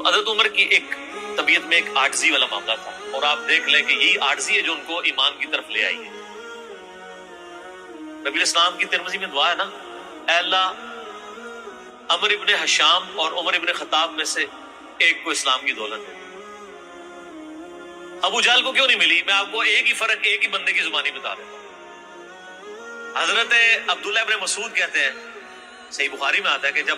تو حضرت عمر کی ایک طبیعت میں ایک عاجزی والا معاملہ تھا، اور آپ دیکھ لیں کہ یہی عاجزی ہے جو ان کو ایمان کی طرف لے آئی ہے۔ نبی الاسلام کی ترمذی میں دعا ہے نا، اے اللہ عمر ابن حشام اور عمر ابن خطاب میں سے ایک کو اسلام کی دولت ہے۔ ابو جہل کو کیوں نہیں ملی؟ میں آپ کو ایک ہی فرق ایک ہی بندے کی زبانی بتا دیتا ہوں۔ حضرت عبداللہ ابن مسعود کہتے ہیں، صحیح بخاری میں آتا ہے کہ جب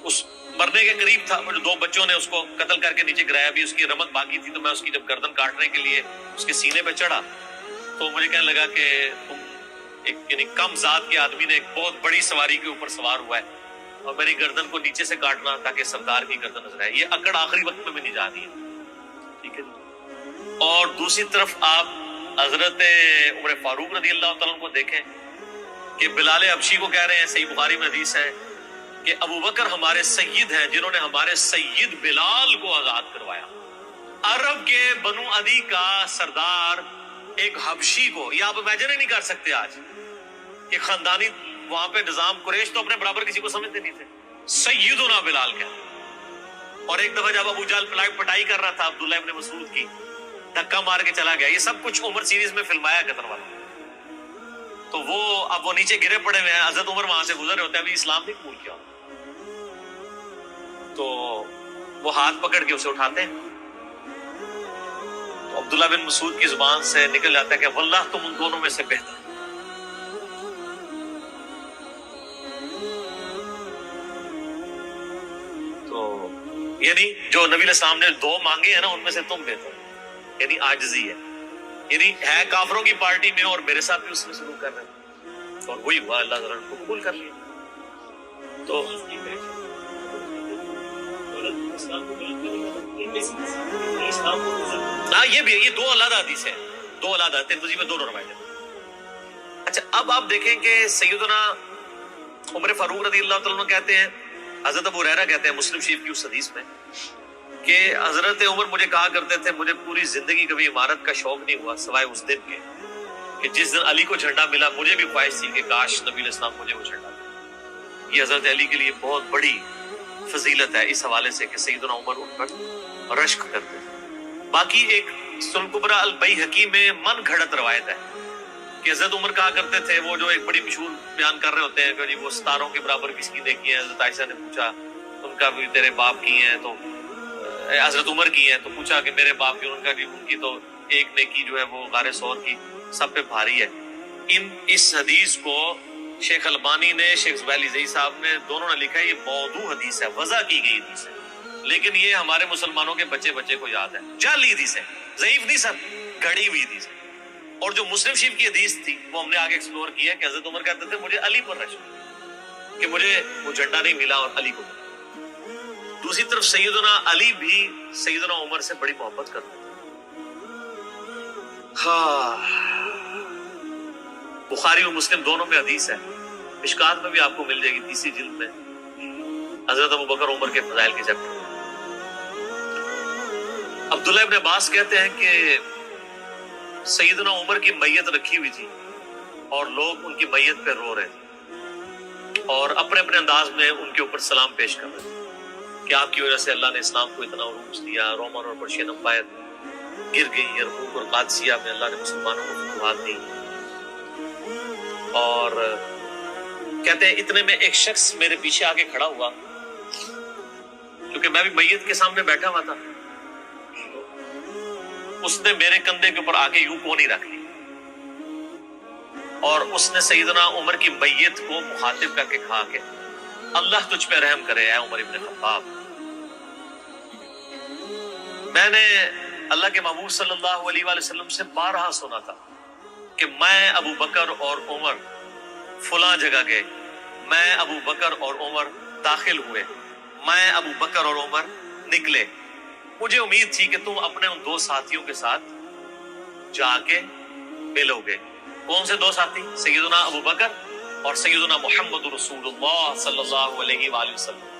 اس مرنے کے قریب تھا، جو دو بچوں نے اس کو قتل کر کے نیچے گرایا، بھی اس کی رمق باقی تھی، تو میں اس کی جب گردن کاٹنے کے لیے اس کے سینے پہ چڑھا تو مجھے کہنے لگا کہ تم ایک یعنی کم ذات کے آدمی نے ایک بہت بڑی سواری کے اوپر سوار ہوا ہے اور میری گردن کو نیچے سے کاٹنا تاکہ سردار کی گردن نظر آئے، یہ اکڑ آخری وقت میں بھی نہیں جا رہی ہے، ٹھیک ہے جی۔ اور دوسری طرف آپ حضرت عمر فاروق رضی اللہ تعالیٰ کو دیکھیں کہ بلال حبشی کو کہہ رہے ہیں، صحیح بخاری میں حدیث ہے کہ ابو بکر ہمارے سید ہیں جنہوں نے ہمارے سید بلال کو آزاد کروایا۔ عرب کے بنو عدی کا سردار ایک حبشی کو، یہ آپ امیجن ہی نہیں کر سکتے آج کہ خاندانی وہاں پہ نظام، قریش تو اپنے برابر کسی کو سمجھتے نہیں تھے، سیدنا بلال کا۔ اور ایک دفعہ جب ابو جہل پٹائی کر رہا تھا عبداللہ ابن مسعود کی، دھکا مار کے چلا گیا۔ یہ سب کچھ عمر سیریز میں فلمایا قطر والا، تو وہ اب وہ نیچے گرے پڑے ہوئے ہیں، حضرت عمر وہاں سے گزر رہے ہوتے ہیں، ابھی اسلام نہیں قبول کیا، تو وہ ہاتھ پکڑ کے اسے اٹھاتے ہیں، تو عبداللہ بن مسعود کی زبان سے نکل جاتا ہے کہ واللہ تم ان دونوں میں سے بہتر۔ تو یعنی جو نبی علیہ السلام نے دو مانگے ہیں نا، ان میں سے تم بہتر، یعنی عاجزی ہے، یعنی ہے کافروں کی پارٹی میں اور میرے ساتھ بھی اس میں سلوک کر رہے ہیں، اور وہی ہوا، اللہ تعالیٰ نے کو قبول کر لیا۔ تو ہاں یہ بھی، یہ دو علادہ حدیث ہیں، دو علادہ، ترمذی میں دونوں روایتیں۔ اچھا اب آپ دیکھیں کہ سیدنا عمر فاروق رضی اللہ تعالیٰ عنہ کہتے ہیں، حضرت ابو ہریرہ کہتے ہیں مسلم شریف کی اس حدیث میں کہ حضرت عمر مجھے کہا کرتے تھے، مجھے پوری زندگی کبھی عمارت کا شوق نہیں ہوا سوائے اس دن کے کہ جس دن علی کو جھنڈا ملا، مجھے بھی خواہش تھی کہ کاش نبی علیہ السلام مجھے وہ جھنڈا دے۔ یہ حضرت علی کے لیے بہت بڑی فضیلت ہے اس حوالے سے کہ سیدنا عمر ان پر رشک کرتے ہیں۔ باقی ایک سنن کبریٰ البیہقی میں من گھڑت روایت ہے کہ حضرت عمر کہا کرتے تھے، وہ جو ایک بڑی مشہور بیان کر رہے ہوتے ہیں کہ وہ ستاروں کے برابر کس کی نیکی ہے، حضرت عائشہ نے پوچھا ان کا بھی تیرے باپ کی ہیں، تو حضرت عمر کی ہیں، تو پوچھا کہ میرے باپ کی، ان کا بھی، ان کی تو ایک نیکی جو ہے وہ غار ثور کی سب پہ بھاری ہے۔ اس حدیث کو شیخ البانی نے، شیخ زبیلی زئی صاحب نے، دونوں نے لکھا ہے یہ موضوع حدیث ہے، وضع کی گئی حدیث ہے، لیکن یہ ہمارے مسلمانوں کے بچے کو یاد ہے، جعلی حدیث ہے، ضعیف نہیں سر، گھڑی ہوئی حدیث ہے۔ اور جو مسلم شریف کی حدیث تھی وہ ہم نے آگے ایکسپلور کیا کہ حضرت عمر کہتے تھے مجھے علی پر رشک کہ مجھے وہ جھنڈا نہیں ملا اور علی کو ملا۔ دوسری طرف سیدنا علی بھی سیدنا عمر سے بڑی محبت کرتے تھے۔ بخاری و مسلم دونوں میں حدیث ہے، مشکات میں بھی آپ کو مل جائے گی، تیسری جلد میں حضرت ابو بکر عمر کے فضائل کے چیپٹر۔ عبداللہ ابن عباس کہتے ہیں کہ سیدنا عمر کی میت رکھی ہوئی تھی اور لوگ ان کی میت پہ رو رہے تھے اور اپنے اپنے انداز میں ان کے اوپر سلام پیش کر رہے تھے کہ آپ کی وجہ سے اللہ نے اسلام کو اتنا عروج دیا، رومن اور پرشین امپائر گر گئی، یرموک اور قادسیہ میں اللہ نے مسلمانوں کو فتوحات دی۔ اور کہتے ہیں اتنے میں ایک شخص میرے پیچھے آ کے کھڑا ہوا، کیونکہ میں بھی میت کے سامنے بیٹھا ہوا تھا، اس نے میرے کندھے کے اوپر آ کے یوں کونی رکھ لی اور اس نے سیدنا عمر کی میت کو مخاطب کر کے کہا کہ اللہ تجھ پہ رحم کرے اے عمر ابن خطاب۔ میں نے اللہ کے محبوب صلی اللہ علیہ وآلہ وسلم سے بارہا سنا تھا کہ میں ابو بکر اور عمر فلاں جگہ گئے، میں ابو بکر اور عمر داخل ہوئے، میں ابو بکر اور عمر نکلے، مجھے امید تھی کہ تم اپنے ان دو ساتھیوں کے ساتھ جا کے ملو گے۔ کون سے دو ساتھی؟ سیدنا ابو بکر اور سیدنا محمد رسول اللہ صلی اللہ علیہ وآلہ وسلم۔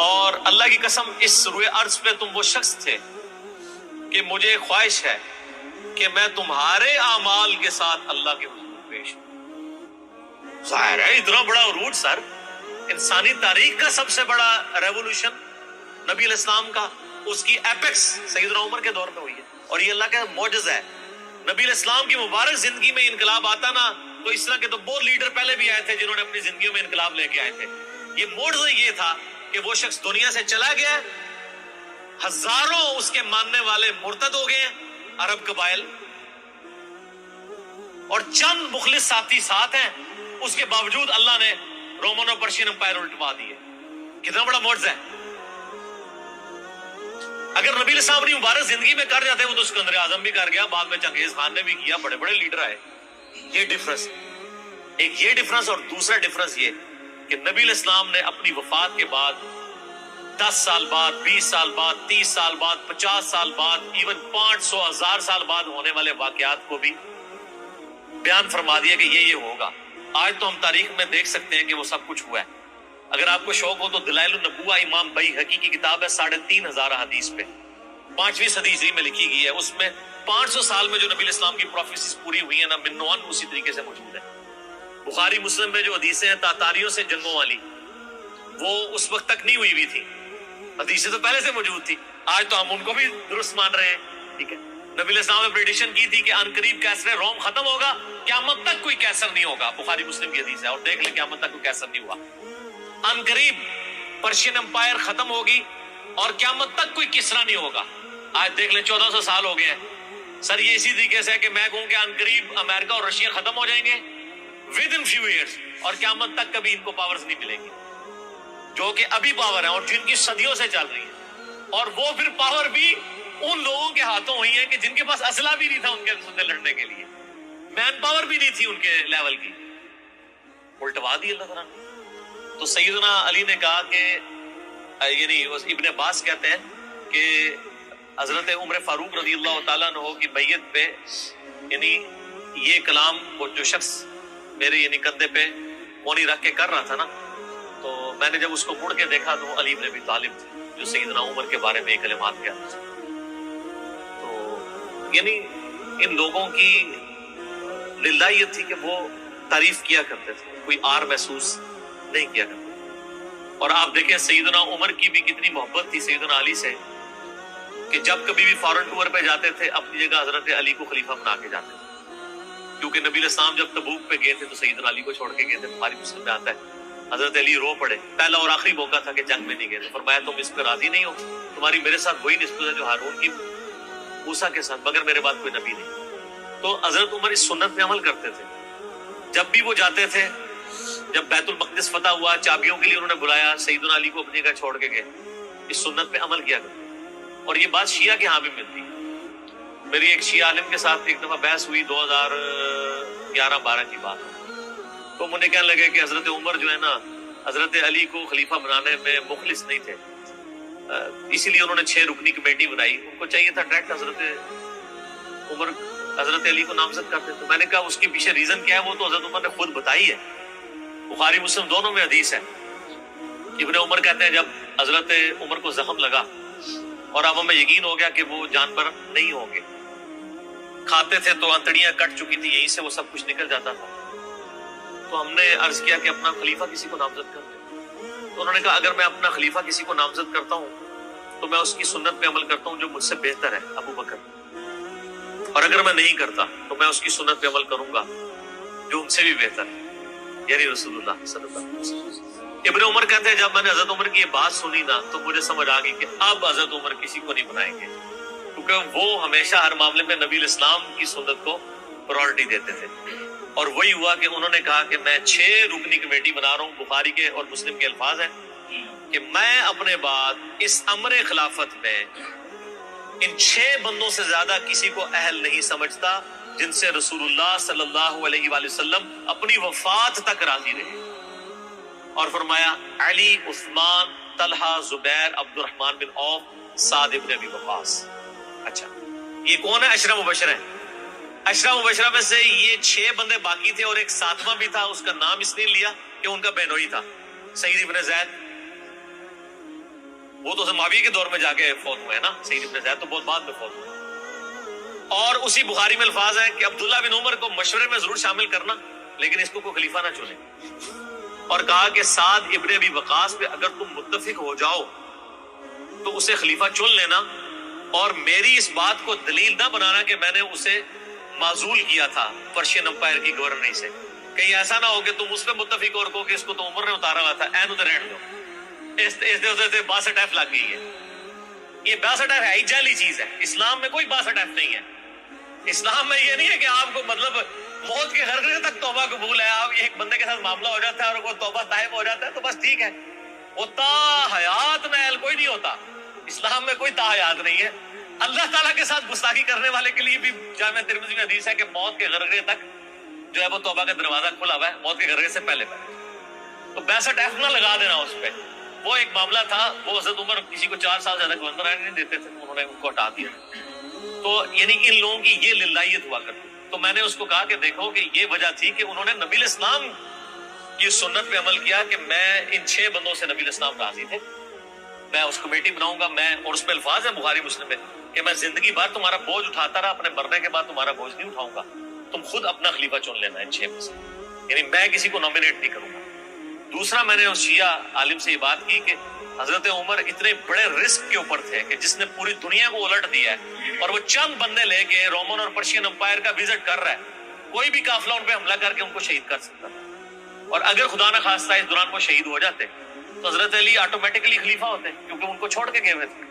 اور اللہ کی قسم اس روئے ارض پہ تم وہ شخص تھے کہ مجھے خواہش ہے کہ میں تمہارے اعمال کے ساتھ اللہ کے حضور پیش ہوں۔ ظاہر ہے اتنا بڑا عروج سر، انسانی تاریخ کا سب سے بڑا ریولوشن نبی علیہ السلام کا، اس کی ایپکس سیدنا عمر کے دور میں ہوئی ہے، اور یہ اللہ کا معجزہ ہے۔ نبی علیہ السلام کی مبارک زندگی میں انقلاب آتا نا تو اس طرح کے تو بہت لیڈر پہلے بھی آئے تھے جنہوں نے اپنی زندگیوں میں انقلاب لے کے آئے تھے۔ یہ معجزہ یہ تھا کہ وہ شخص دنیا سے چلا گیا، ہزاروں اس کے ماننے والے مرتد ہو گئے عرب قبائل، اور چند مخلص ساتھی ساتھ ہیں، اس کے باوجود اللہ نے رومن اور پرشین امپائر الٹوا دیے۔ کتنا بڑا معجزہ ہے۔ اگر نبی علیہ السلام اپنی مبارک زندگی میں کر جاتے، وہ تو اسکندر اعظم بھی کر گیا، بعد میں چنگیز خان نے بھی کیا، بڑے بڑے لیڈر آئے۔ یہ ڈفرنس، ایک یہ ڈفرنس، اور دوسرا ڈفرنس یہ کہ نبی علیہ السلام نے اپنی وفات کے بعد 10 سال بعد، 20 سال بعد، 30 سال بعد، 50 سال بعد، ایون 500 1000 سال بعد ہونے والے واقعات کو بھی بیان فرما دیا کہ یہ ہوگا۔ آج تو ہم تاریخ میں دیکھ سکتے ہیں کہ وہ سب کچھ ہوا ہے۔ اگر آپ کو شوق ہو تو دلائل النبوہ امام بیہقی کی کتاب ہے، 3500 حدیث پہ، 5ویں صدی ہجری میں لکھی گئی ہے۔ اس میں 500 سال میں جو نبی علیہ السلام کی پروفیسیز پوری ہوئی ہیں نا، من نوان اسی طریقے سے موجود ہے۔ بخاری مسلم میں جو حدیثیں ہیں تاتاریوں سے جنگوں والی، وہ اس وقت تک نہیں ہوئی تھی، حدیثیں تو پہلے سے موجود تھی۔ آج تو ہم ان کو بھی درست مان رہے ہیں، ٹھیک ہے۔ نبی علیہ السلام نے پریڈکشن کی تھی کہ ان قریب کیسر روم ختم ہوگا، قیامت تک کوئی کیسر نہیں ہوگا، بخاری مسلم کی حدیث ہے، اور دیکھ لیں قیامت تک کوئی کیسر نہیں ہوا۔ ان قریب پرشین امپائر ختم ہوگی اور قیامت تک کوئی کسرا نہیں ہوگا۔ آج دیکھ لیں 1400 سال ہو گئے ہیں۔ سر یہ اسی طریقے سے ہے کہ میں کہوں کہ ان قریب امریکہ اور رشیا ختم ہو جائیں گے ود ان فیو ایئرس، اور قیامت تک کبھی ان کو پاورز نہیں ملیں گی جو کہ ابھی پاور ہیں اور جن کی صدیوں سے چل رہی ہیں، اور وہ پھر پاور بھی ان لوگوں کے ہاتھوں ہوئی ہے کہ جن کے پاس اسلحہ بھی نہیں تھا ان کے سے لڑنے کے لیے، مین پاور بھی نہیں تھی ان کے لیول کی، الٹوا دی اللہ تعالیٰ نے۔ تو سیدنا علی نے کہا کہ یعنی ابن عباس کہتے ہیں کہ حضرت عمر فاروق رضی اللہ تعالیٰ عنہ کی بیعت پہ یعنی یہ کلام وہ جو شخص میرے یعنی کندھے پہ کونی رکھ کے کر رہا تھا نا، تو میں نے جب اس کو مڑ کے دیکھا تو علی بن ابی طالب تھے جو سیدنا عمر کے بارے میں یہ کلمات کہتے تھے۔ تو یعنی ان لوگوں کی للہ یہ تھی کہ وہ تعریف کیا کرتے تھے، کوئی آر محسوس نہیں کیا کرتے۔ اور آپ دیکھیں سیدنا عمر کی بھی کتنی محبت تھی سیدنا علی سے کہ جب کبھی بھی فارن ٹور پہ جاتے تھے اپنی جگہ حضرت علی کو خلیفہ بنا کے جاتے تھے، کیونکہ نبی علیہ السلام جب تبوک پہ گئے تھے تو سیدنا علی کو چھوڑ کے گئے تھے۔ بخاری مسلم میں آتا ہے حضرت علی رو پڑے، پہلا اور آخری موقع تھا کہ جنگ میں نہیں گئے تھے، فرمایا تم اس پہ راضی نہیں ہو، تمہاری میرے ساتھ وہی نسبت ہے جو ہارون کی موسیٰ کے ساتھ، مگر میرے بعد کوئی نبی نہیں۔ تو حضرت عمر اس سنت پہ عمل کرتے تھے۔ جب بھی وہ جاتے تھے، جب بیت المقدس فتح ہوا چابیوں کے لیے انہوں نے بلایا، سیدنا علی کو اپنی جگہ چھوڑ کے گئے، اس سنت پہ عمل کیا کرتے۔ اور یہ بات شیعہ کے ہاں بھی ملتی ہے۔ میری ایک شیعہ عالم کے ساتھ ایک دفعہ بحث ہوئی 2011-12 کی بات، تو مجھے کہنے لگے کہ حضرت عمر جو ہے نا حضرت علی کو خلیفہ بنانے میں مخلص نہیں تھے، اسی لیے انہوں نے 6 رکنی کمیٹی بنائی، ان کو چاہیے تھا ڈائریکٹ حضرت عمر حضرت علی کو نامزد کرتے۔ تو میں نے کہا اس کے پیچھے ریزن کیا ہے، وہ تو حضرت عمر نے خود بتائی ہے، بخاری مسلم دونوں میں حدیث ہے۔ ابن عمر کہتے ہیں جب حضرت عمر کو زخم لگا اور اب ہمیں یقین ہو گیا کہ وہ جانور نہیں ہوں گے، کھاتے تھے تو انتڑیاں کٹ چکی تھی، یہیں سے وہ سب کچھ نکل جاتا تھا، تو ہم نے عرض کیا کہ اپنا خلیفہ کسی کو نامزد کر دیں۔ تو انہوں نے کہا اگر میں اپنا خلیفہ کسی کو نامزد کرتا ہوں تو میں اس کی سنت پہ عمل کرتا ہوں جو مجھ سے بہتر ہے، ابو بکر، اور اگر میں نہیں کرتا تو میں اس کی سنت پہ عمل کروں گا جو ان سے بھی بہتر ہے، یعنی رسول اللہ صلی اللہ علیہ وسلم۔ ابن عمر کہتے ہیں جب میں نے حضرت عمر کی یہ بات سنی نا تو مجھے سمجھ آ گئی کہ اب حضرت عمر کسی کو نہیں بنائیں گے، کیونکہ وہ ہمیشہ ہر معاملے میں نبی علیہ السلام کی سنت کو پرائورٹی دیتے تھے۔ اور وہی ہوا کہ انہوں نے کہا کہ میں 6 رکنی کمیٹی بنا رہا ہوں، بخاری کے اور مسلم کے الفاظ ہیں کہ میں اپنے بعد اس امر خلافت میں ان 6 بندوں سے زیادہ کسی کو اہل نہیں سمجھتا جن سے رسول اللہ صلی اللہ علیہ وآلہ وسلم اپنی وفات تک راضی رہے۔ اور فرمایا علی، عثمان، طلحہ، زبیر، عبد الرحمن بن عوف، سعد ابن ابی وقاص۔ اچھا یہ کون ہے؟ عشرہ مبشرہ ہیں۔ عشرہ مبشرہ میں سے یہ 6 بندے باقی تھے اور ایک 7واں بھی تھا، اس کا نام اس نے لیا کہ ان کا بہنوئی تھا، سعید ابن زید۔ وہ تو معاویہ کے دور میں جا کے فوت ہوئے ہیں نا، سعید ابن زید تو بہت بعد میں فوت ہوئے۔ اور اسی بخاری میں الفاظ ہیں کہ عبداللہ بن عمر کو مشورے میں ضرور شامل کرنا لیکن اس کو کوئی خلیفہ نہ چنے۔ اور کہا کہ سعد ابن ابی وقاص پہ اگر تم متفق ہو جاؤ تو اسے خلیفہ چن لینا، اور میری اس بات کو دلیل نہ بنانا کہ میں نے اسے معزول کیا تھا پرشین امپائر کی گورنری سے، کہیں ایسا نہ ہو کہ تم اس پہ متفق اور کہو کہ اس کو تو عمر نے اتارا ہوا تھا، این ادھر رہنے دو، اس 62 لگ گئی ہے۔ یہ 62 ہے ہی جعلی چیز ہے، اسلام میں کوئی 62 نہیں ہے۔ اسلام میں یہ نہیں ہے کہ آپ کو مطلب موت کے غرغرے تک توبہ قبول ہے، آپ ایک بندے کے ساتھ معاملہ ہو جاتا ہے اور وہ توبہ طائب ہو جاتا ہے تو بس ٹھیک ہے، وہ تا حیات میں اہل کوئی نہیں ہوتا۔ اسلام میں کوئی تا حیات نہیں ہے۔ اللہ تعالیٰ کے ساتھ گستاخی کرنے والے کے لیے بھی جامع ترمذی میں حدیث ہے کہ موت کے غرغرے تک جو ہے وہ توبہ کا دروازہ کھلا ہوا ہے، موت کے غرغرے سے پہلے تو 62 نہ لگا دینا اس پہ۔ وہ ایک معاملہ تھا، وہ حضرت عمر کسی کو 4 سال زیادہ گورنر آنے نہیں دیتے تھے، انہوں نے ان کو ہٹا دیا۔ تو یعنی ان لوگوں کی یہ للہیت ہوا کرتی۔ تو میں نے اس کو کہا کہ دیکھو کہ یہ وجہ تھی کہ انہوں نے نبی الاسلام کی سنت پہ عمل کیا کہ میں ان 6 بندوں سے نبی الاسلام راضی تھے، میں اس کمیٹی بناؤں گا، میں، اور اس میں الفاظ ہیں بخاری مسلم میں کہ میں زندگی بھر تمہارا بوجھ اٹھاتا رہا، اپنے مرنے کے بعد تمہارا بوجھ نہیں اٹھاؤں گا، تم خود اپنا خلیفہ چن لینا ان 6 میں سے، یعنی میں کسی کو نامینیٹ نہیں کروں گا۔ دوسرا میں نے اس شیعہ عالم سے یہ بات کی کہ حضرت عمر اتنے بڑے رسک کے اوپر تھے کہ جس نے پوری دنیا کو الٹ دیا ہے، اور وہ چند بندے لے کے رومن اور پرشین امپائر کا وزٹ کر رہا ہے، کوئی بھی قافلہ ان پہ حملہ کر کے ان کو شہید کر سکتا، اور اگر خدا نہ خواستہ اس دوران وہ شہید ہو جاتے تو حضرت علی آٹومیٹکلی خلیفہ ہوتے کیونکہ ان کو چھوڑ کے گئے ہوئے تھے۔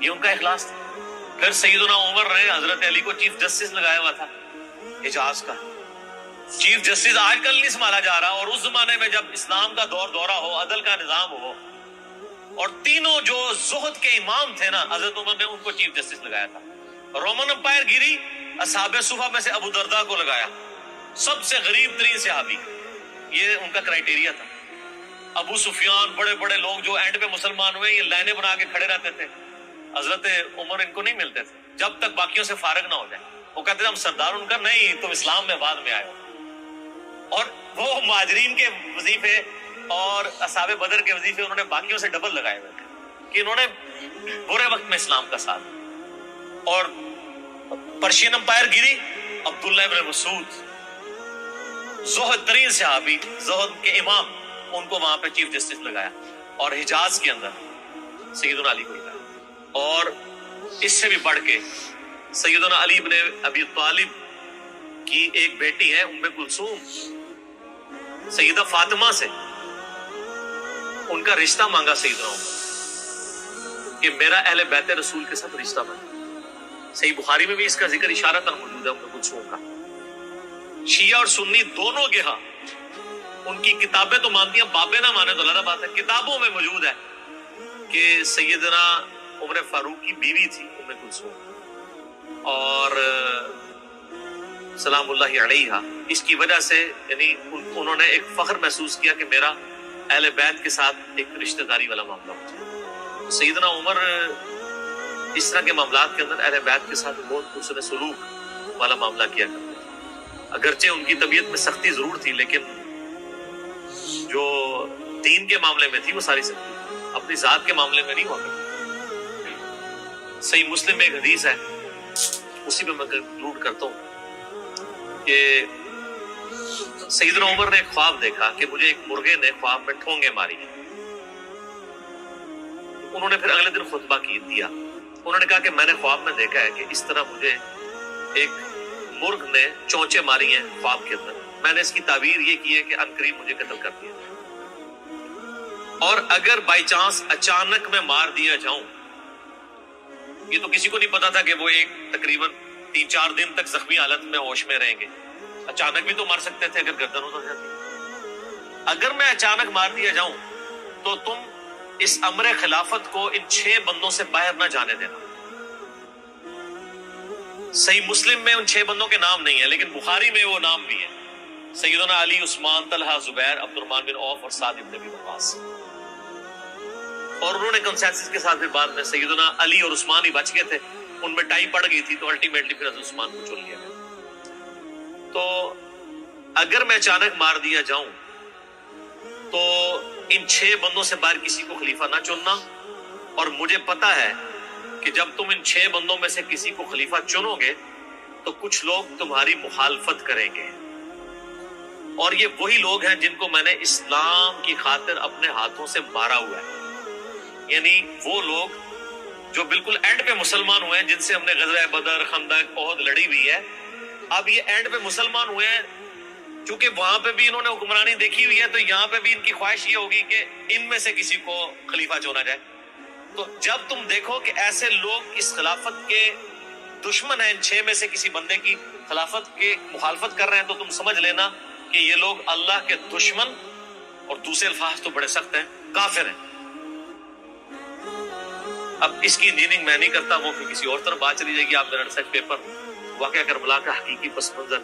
یہ ان کا اخلاص تھا۔ پھر سیدنا عمر نے حضرت علی کو چیف جسٹس لگایا ہوا تھا حجاز کا۔ چیف جسٹس آج کل نہیں سنبھالا جا رہا، اور اس زمانے میں جب اسلام کا دورہ ہو، عدل کا نظام ہو، اور تینوں جو زہد کے امام تھے نا، حضرت عمر نے ان کو چیف جسٹس لگایا تھا۔ رومن امپائر گری، اصحاب صفہ میں سے ابو درداء کو لگایا، سب سے غریب ترین صحابی، یہ ان کا کرائیٹیریا تھا۔ ابو سفیان، بڑے بڑے لوگ جو اینڈ پہ مسلمان ہوئے، یہ لائنیں بنا کے کھڑے رہتے تھے، حضرت عمر ان کو نہیں ملتے تھے جب تک باقیوں سے فارغ نہ ہو جائے۔ وہ کہتے تھے ہم سردار، ان کا نہیں، تم اسلام میں بعد میں آئے ہو۔ اور وہ مہاجرین کے وظیفے اور اصحاب بدر کے وظیفے انہوں نے باقیوں سے ڈبل لگائے ہوئے تھے کہ انہوں نے برے وقت میں اسلام کا ساتھ۔ اور پرشین امپائر گری، عبداللہ ابن مسعود، زہد ترین صحابی، زہد کے امام، ان کو وہاں پہ چیف جسٹس لگایا، اور حجاز کے اندر سیدنا علی کو لگایا۔ اور اس سے بھی بڑھ کے سیدنا علی ابن ابی طالب کی ایک بیٹی ہے ام کلثوم، سیدہ فاطمہ سے ان کا رشتہ مانگا سیدنا عمر کہ میرا اہل بیت رسول کے ساتھ رشتہ بنا۔ صحیح بخاری میں بھی اس کا ذکر اشارتاً موجود ہے ام کلثوم کا۔ شیعہ اور سنی دونوں کے ہاں ان کی کتابیں تو مانتی ہیں، بابے نہ مانے تو الگ بات ہے، کتابوں میں موجود ہے کہ سیدنا عمر فاروق کی بیوی تھی ام کلثوم، اور سلام اللہ علیہا، اس کی وجہ سے یعنی انہوں نے ایک فخر محسوس کیا کہ میرا اہل بیت کے ساتھ ایک رشتہ داری والا معاملہ ہوتا ہے۔ سیدنا عمر اس طرح کے معاملات کے اندر اہل بیت کے ساتھ بہت حسن سلوک والا معاملہ کیا کرتے تھے۔ اگرچہ ان کی طبیعت میں سختی ضرور تھی، لیکن جو دین کے معاملے میں تھی وہ ساری سختی تھی، اپنی ذات کے معاملے میں نہیں ہوا کرتی۔ صحیح مسلم میں ایک حدیث ہے، اسی پہ میں کنکلوڈ کرتا ہوں کہ سیدنا عمر نے ایک خواب دیکھا کہ مجھے ایک مرغے نے خواب میں ٹھونگے ماری۔ انہوں نے پھر اگلے دن خطبہ دیا، انہوں نے کہا کہ میں نے خواب میں دیکھا ہے کہ اس طرح مجھے ایک مرغ نے چونچے ماری ہیں خواب کے اندر، میں نے اس کی تعبیر یہ کی ہے کہ عنقریب مجھے قتل کر دیا، اور اگر بائی چانس اچانک میں مار دیا جاؤں، یہ تو کسی کو نہیں پتا تھا کہ وہ ایک تقریباً 3-4 دن تک زخمی حالت میں ہوش میں رہیں گے، اچانک بھی تو مار سکتے تھے اگر گردن اتر جاتی۔ اگر میں اچانک مار دیا جاؤں تو تم اس امر خلافت کو ان 6 بندوں سے باہر نہ جانے دینا۔ صحیح مسلم میں ان 6 بندوں کے نام نہیں ہیں، لیکن بخاری میں وہ نام بھی ہیں، سیدنا علی، عثمان، طلحہ، زبیر، عبد الرحمن بن عوف اور سعد بن ابی وقاص۔ اور انہوں نے کنسنسس کے ساتھ پھر بعد میں سیدنا علی اور عثمان ہی بچ گئے تھے، ان میں ٹائی پڑ گئی تھی تو الٹیمیٹلی پھر حضرت عثمان کو چن لیا گیا۔ تو اگر میں اچانک مار دیا جاؤں تو ان 6 بندوں سے باہر کسی کو خلیفہ نہ چننا، اور مجھے پتا ہے کہ جب تم ان 6 بندوں میں سے کسی کو خلیفہ چنو گے تو کچھ لوگ تمہاری مخالفت کریں گے، اور یہ وہی لوگ ہیں جن کو میں نے اسلام کی خاطر اپنے ہاتھوں سے مارا ہوا ہے، یعنی وہ لوگ جو بالکل اینڈ پہ مسلمان ہوئے ہیں، جن سے ہم نے غزوہ بدر، خندق، احد لڑی ہوئی ہے، اب یہ اینڈ پہ مسلمان ہوئے ہیں، چونکہ وہاں پہ بھی انہوں نے حکمرانی دیکھی ہوئی ہے، تو یہاں پہ بھی ان کی خواہش یہ ہوگی کہ ان میں سے کسی کو خلیفہ چنا جائے۔ تو جب تم دیکھو کہ ایسے لوگ اس خلافت کے دشمن ہیں، ان 6 میں سے کسی بندے کی خلافت کے مخالفت کر رہے ہیں، تو تم سمجھ لینا کہ یہ لوگ اللہ کے دشمن، اور دوسرے الفاظ تو بڑے سخت ہیں، کافر ہیں۔ اب اس کی انجینئرنگ میں نہیں کرتا، وہ پھر کسی اور طرف بات چلی جائے گی۔ آپ میرا ریسرچ پیپر واقعہ کربلا کا حقیقی پس منظر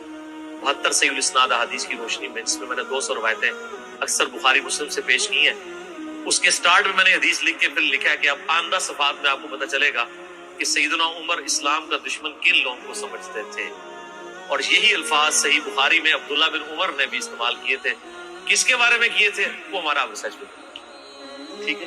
72 صحیح الاسناد احادیث کی روشنی میں، جس میں میں نے 200 روایتیں اکثر بخاری مسلم سے پیش کی ہیں، اس کے سٹارٹ میں نے حدیث لکھ کے پھر لکھا ہے کہ اب آئندہ صفحات میں آپ کو پتہ چلے گا کہ سیدنا عمر اسلام کا دشمن کن لوگوں کو سمجھتے تھے، اور یہی الفاظ صحیح بخاری میں عبداللہ بن عمر نے بھی استعمال کیے تھے۔ کس کے بارے میں کیے تھے وہ ہمارا ریسرچ پیپر، ٹھیک ہے۔